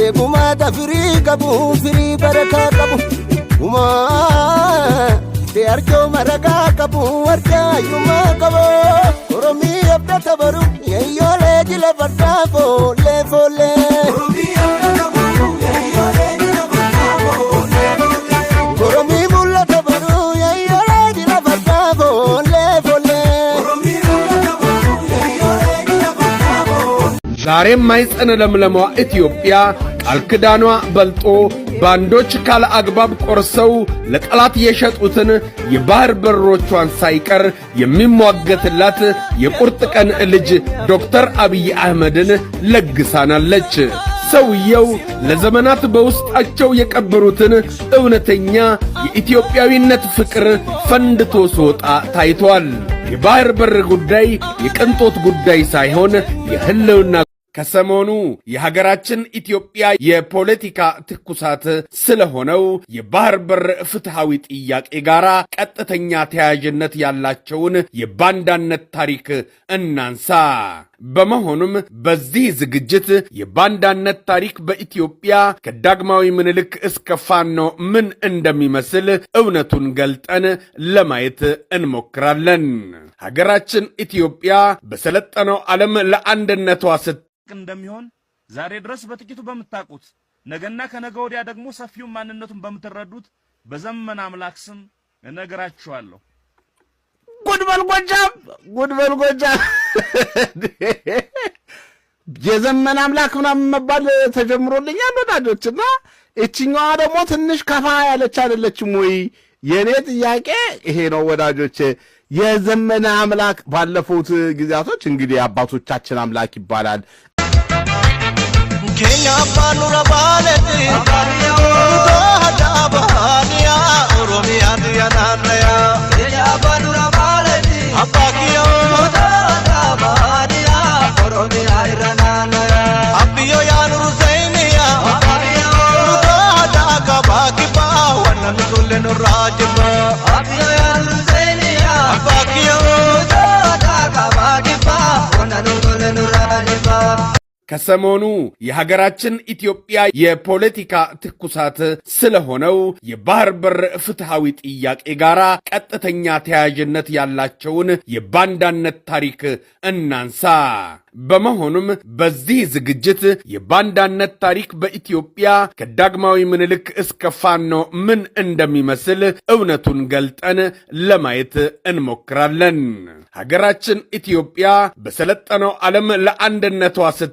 eeguma dafiri qabu firi baraka qabu uma te arjo maraga qabu arja yuma qabu oromi abda tabaru yeyole dile barka fole fole oromi abda tabaru yeyole dile barka fole fole oromi mulla tabaru yeyole dile barka fole fole oromi mulla tabaru yeyole dile barka fole ዛሬም ማይጸነ ለምለሟ ኢትዮጵያ ቃልክዳኗ በልጦ ባንዶች ካለ አግባብ ቆርሰው ለጠላት የሸጡትን የባህር በሮቿን ሳይቀር የሚሟገትላት የቁርጥ ቀን ልጅ ዶክተር አብይ አህመድን ለግሳናለች። ሰውየው ለዘመናት በውስጣቸው የቀበሩትን እውነተኛ የኢትዮጵያዊነት ፍቅር ፈንድቶ ሲወጣ ታይቷል። የባህር በር ጉዳይ የቅንጦት ጉዳይ ሳይሆን የህልውና ከሰሞኑ የሀገራችን ኢትዮጵያ የፖለቲካ ትኩሳት ስለሆነው የባህር በር ፍትሃዊ ጥያቄ ጋር ቀጥተኛ ተያያዥነት ያላቸውን የባንዳነት ታሪክ እናንሳ። በመሆኑም በዚህ ዝግጅት የባንዳነት ታሪክ በኢትዮጵያ ከዳግማዊ ምኒልክ እስከ ፋኖ ምን እንደሚመስል እውነቱን ገልጠን ለማየት እንሞክራለን። ሀገራችን ኢትዮጵያ በሰለጠነው ዓለም ለአንድነቷ እንደሚሆን ዛሬ ድረስ በጥቂቱ በመታቁት ነገና ከነገ ወዲያ ደግሞ ሰፊው ማንነቱን በመተረዱት በዘመነ አምላክ ስም እነግራችኋለሁ። ጉድበል ጎጃም የዘመነ አምላክ ምናምን መባል ተጀምሮልኛል ወዳጆችና እቺኛዋ ደግሞ ትንሽ ከፋ ያለች አይደለችም ወይ? የኔ ጥያቄ ይሄ ነው ወዳጆች። የዘመነ አምላክ ባለፉት ጊዜያቶች እንግዲህ አባቶቻችን አምላክ ይባላል። ኬኛ ባኑራ ባለቲ አባሪዮ ዳዳባኒያ ኦሮሚያ ዲያናያ ኬኛ ባኑራ ባለቲ አባኪዮ ዳዳባኒያ ኦሮሚያ ኢራናያ አብዮ ያኑሩ ዘይኒያ አባሪዮ ዳዳጋባኪባ ወነኑለ ኑራጅባ አብዮ ያኑሩ ዘይኒያ አባኪዮ ዳዳጋባኪባ ወነኑለ ኑራጅባ ከሰሞኑ የሀገራችን ኢትዮጵያ የፖለቲካ ትኩሳት ስለሆነው የባህር በር ፍትሃዊ ጥያቄ ጋር ቀጥተኛ ተያያዥነት ያላቸውን የባንዳነት ታሪክ እናንሳ። በመሆኑም በዚህ ዝግጅት የባንዳነት ታሪክ በኢትዮጵያ ከዳግማዊ ምኒልክ እስከ ፋኖ ምን እንደሚመስል እውነቱን ገልጠን ለማየት እንሞክራለን። ሀገራችን ኢትዮጵያ በሰለጠነው ዓለም ለአንድነቷ